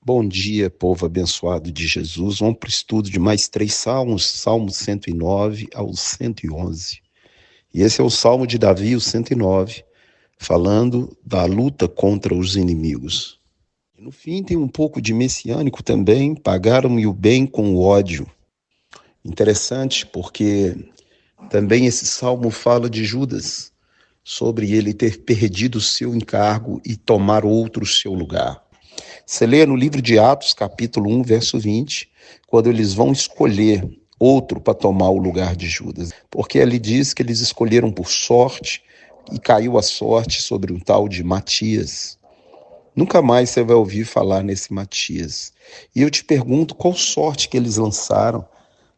Bom dia, povo abençoado de Jesus. Vamos para o estudo de mais 3 salmos, Salmo 109 ao 111. E esse é o Salmo de Davi, o 109, falando da luta contra os inimigos. E no fim tem um pouco de messiânico também, pagaram-me o bem com o ódio. Interessante porque também esse salmo fala de Judas, sobre ele ter perdido o seu encargo e tomar outro seu lugar. Você lê no livro de Atos, capítulo 1, verso 20, quando eles vão escolher outro para tomar o lugar de Judas. Porque ali diz que eles escolheram por sorte e caiu a sorte sobre um tal de Matias. Nunca mais você vai ouvir falar nesse Matias. E eu te pergunto qual sorte que eles lançaram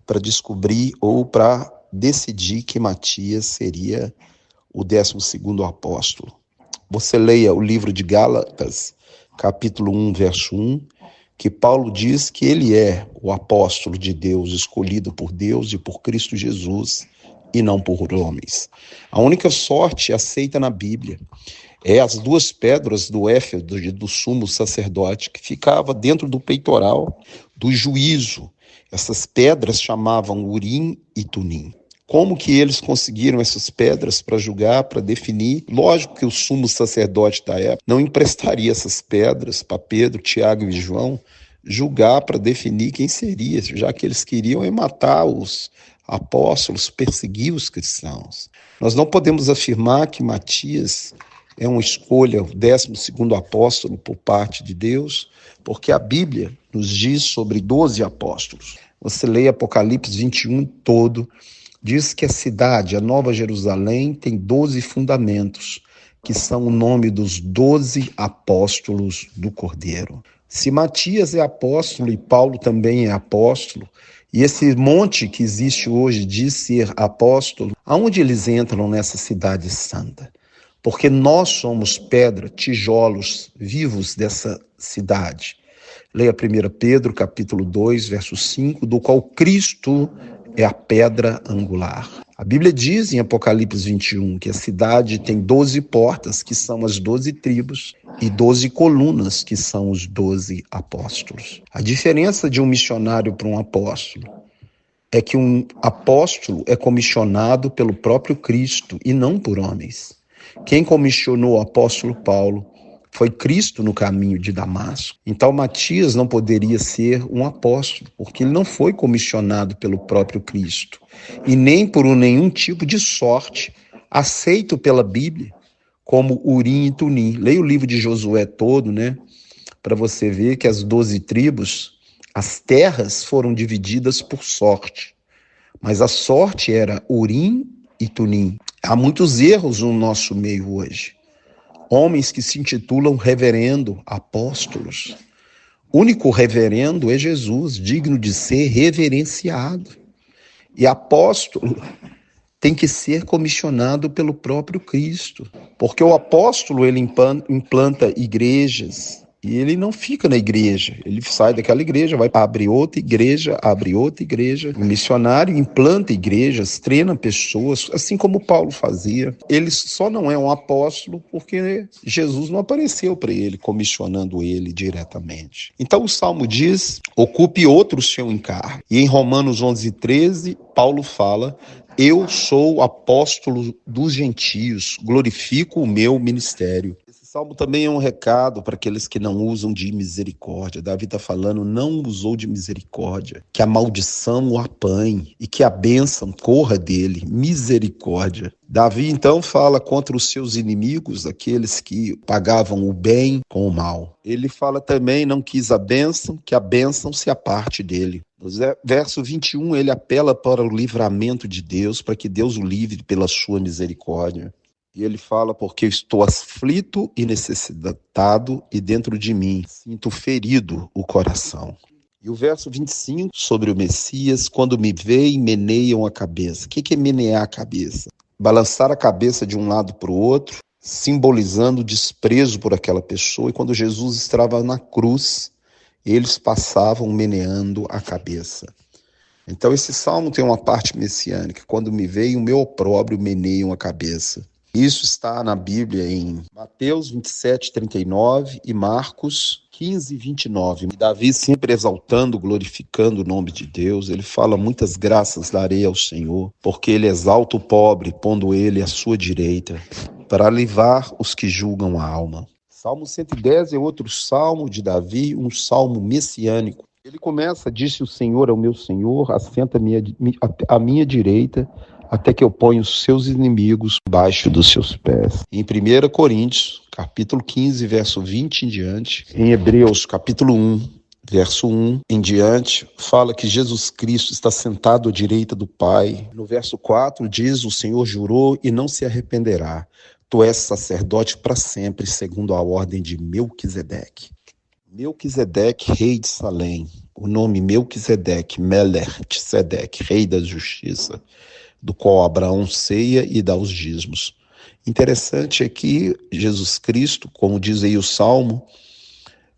para descobrir ou para decidir que Matias seria o 12º apóstolo. Você leia o livro de Gálatas, capítulo 1, verso 1, que Paulo diz que ele é o apóstolo de Deus, escolhido por Deus e por Cristo Jesus, e não por homens. A única sorte aceita na Bíblia é as 2 pedras do éfedo do sumo sacerdote, que ficava dentro do peitoral do juízo. Essas pedras chamavam Urim e Tumim. Como que eles conseguiram essas pedras para julgar, para definir? Lógico que o sumo sacerdote da época não emprestaria essas pedras para Pedro, Tiago e João julgar para definir quem seria, já que eles queriam matar os apóstolos, perseguir os cristãos. Nós não podemos afirmar que Matias é uma escolha, o 12º apóstolo por parte de Deus, porque a Bíblia nos diz sobre 12 apóstolos. Você lê Apocalipse 21 todo, diz que a cidade, a Nova Jerusalém, tem 12 fundamentos, que são o nome dos 12 apóstolos do Cordeiro. Se Matias é apóstolo e Paulo também é apóstolo, e esse monte que existe hoje diz ser apóstolo, aonde eles entram nessa cidade santa? Porque nós somos pedra, tijolos vivos dessa cidade. Leia 1 Pedro, capítulo 2, verso 5, do qual Cristo é a pedra angular. A Bíblia diz em Apocalipse 21 que a cidade tem 12 portas, que são as 12 tribos, e 12 colunas, que são os 12 apóstolos. A diferença de um missionário para um apóstolo é que um apóstolo é comissionado pelo próprio Cristo e não por homens. Quem comissionou o apóstolo Paulo foi Cristo no caminho de Damasco. Então Matias não poderia ser um apóstolo, porque ele não foi comissionado pelo próprio Cristo, e nem por nenhum tipo de sorte aceito pela Bíblia, como Urim e Tumim. Leia o livro de Josué todo, para você ver que as 12 tribos, as terras foram divididas por sorte, mas a sorte era Urim e Tumim. Há muitos erros no nosso meio hoje. Homens que se intitulam reverendo, apóstolos. O único reverendo é Jesus, digno de ser reverenciado. E apóstolo tem que ser comissionado pelo próprio Cristo, porque o apóstolo ele implanta igrejas, e ele não fica na igreja, ele sai daquela igreja, vai abrir outra igreja, abre outra igreja. O missionário implanta igrejas, treina pessoas, assim como Paulo fazia. Ele só não é um apóstolo porque Jesus não apareceu para ele, comissionando ele diretamente. Então o Salmo diz, ocupe outro seu encargo. E em Romanos 11:13, Paulo fala, eu sou apóstolo dos gentios, glorifico o meu ministério. Esse salmo também é um recado para aqueles que não usam de misericórdia. Davi está falando, não usou de misericórdia, que a maldição o apanhe e que a bênção corra dele, misericórdia. Davi então fala contra os seus inimigos, aqueles que pagavam o bem com o mal. Ele fala também, não quis a bênção, que a bênção se aparte dele. No verso 21, ele apela para o livramento de Deus, para que Deus o livre pela sua misericórdia. E ele fala, porque eu estou aflito e necessitado, e dentro de mim sinto ferido o coração. E o verso 25, sobre o Messias, quando me veem, meneiam a cabeça. O que é menear a cabeça? Balançar a cabeça de um lado para o outro, simbolizando desprezo por aquela pessoa. E quando Jesus estava na cruz, eles passavam meneando a cabeça. Então esse salmo tem uma parte messiânica. Quando me veem, o meu opróbrio meneiam a cabeça. Isso está na Bíblia em Mateus 27:39 e Marcos 15:29. Davi sempre exaltando, glorificando o nome de Deus. Ele fala: muitas graças darei ao Senhor, porque ele exalta o pobre, pondo ele à sua direita, para livrar os que julgam a alma. Salmo 110 é outro salmo de Davi, um salmo messiânico. Ele começa: disse o Senhor ao meu Senhor, assenta-me à minha direita, até que eu ponha os seus inimigos debaixo dos seus pés. Em 1 Coríntios, capítulo 15, verso 20 em diante, em Hebreus, capítulo 1, verso 1 em diante, fala que Jesus Cristo está sentado à direita do Pai. No verso 4 diz: o Senhor jurou e não se arrependerá. Tu és sacerdote para sempre, segundo a ordem de Melquisedeque. Melquisedeque, rei de Salém. O nome Melquisedeque, Melech-Tzedek, rei da justiça, do qual Abraão ceia e dá os dízimos. Interessante é que Jesus Cristo, como diz aí o Salmo,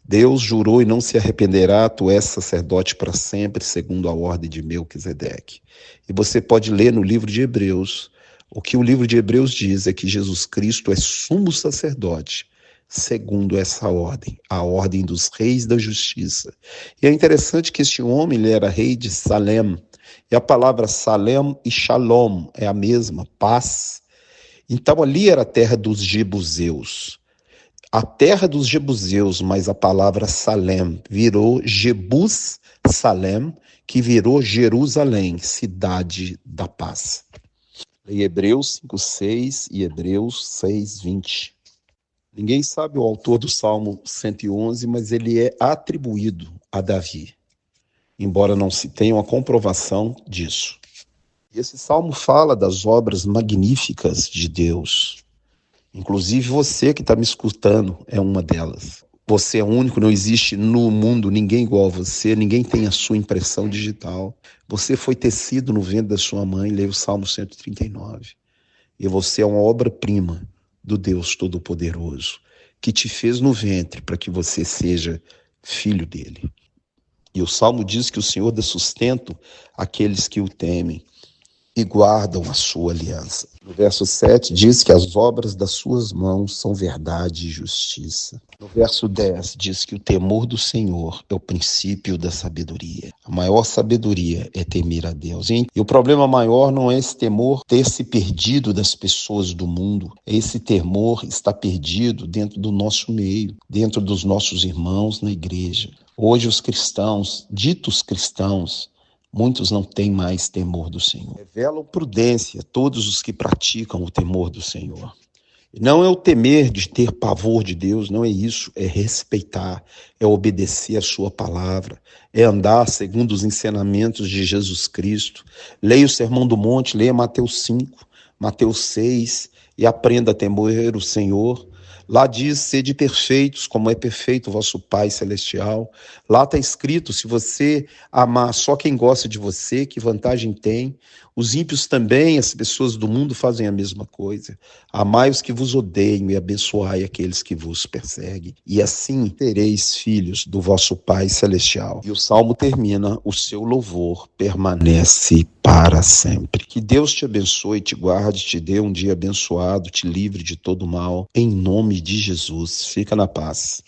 Deus jurou e não se arrependerá, tu és sacerdote para sempre, segundo a ordem de Melquisedeque. E você pode ler no livro de Hebreus, o que o livro de Hebreus diz é que Jesus Cristo é sumo sacerdote, segundo essa ordem, a ordem dos reis da justiça. E é interessante que este homem, ele era rei de Salém, e a palavra Salém e Shalom é a mesma, paz. Então ali era a terra dos jebuseus. A terra dos jebuseus, mas a palavra Salém virou Jebus Salém, que virou Jerusalém, cidade da paz. Em Hebreus 5:6 e Hebreus 6:20. Ninguém sabe o autor do Salmo 111, mas ele é atribuído a Davi, embora não se tenha uma comprovação disso. E esse salmo fala das obras magníficas de Deus. Inclusive você que está me escutando é uma delas. Você é único, não existe no mundo ninguém igual a você, ninguém tem a sua impressão digital. Você foi tecido no ventre da sua mãe, leia o Salmo 139. E você é uma obra-prima do Deus Todo-Poderoso, que te fez no ventre para que você seja filho dele. E o Salmo diz que o Senhor dá sustento àqueles que o temem e guardam a sua aliança. No verso 7 diz que as obras das suas mãos são verdade e justiça. No verso 10 diz que o temor do Senhor é o princípio da sabedoria. A maior sabedoria é temer a Deus. E o problema maior não é esse temor ter se perdido das pessoas do mundo. Esse temor está perdido dentro do nosso meio, dentro dos nossos irmãos na igreja. Hoje os cristãos, ditos cristãos, muitos não têm mais temor do Senhor. Revelam prudência todos os que praticam o temor do Senhor. Não é o temer de ter pavor de Deus, não é isso, é respeitar, é obedecer a sua palavra, é andar segundo os ensinamentos de Jesus Cristo. Leia o Sermão do Monte, leia Mateus 5, Mateus 6 e aprenda a temer o Senhor. Lá diz: sede perfeitos, como é perfeito o vosso Pai Celestial. Lá está escrito: se você amar só quem gosta de você, que vantagem tem? Os ímpios também, as pessoas do mundo fazem a mesma coisa. Amai os que vos odeiam e abençoai aqueles que vos perseguem. E assim tereis filhos do vosso Pai Celestial. E o Salmo termina: o seu louvor permanece para sempre. Que Deus te abençoe, te guarde, te dê um dia abençoado, te livre de todo mal. Em nome de Jesus. Fica na paz.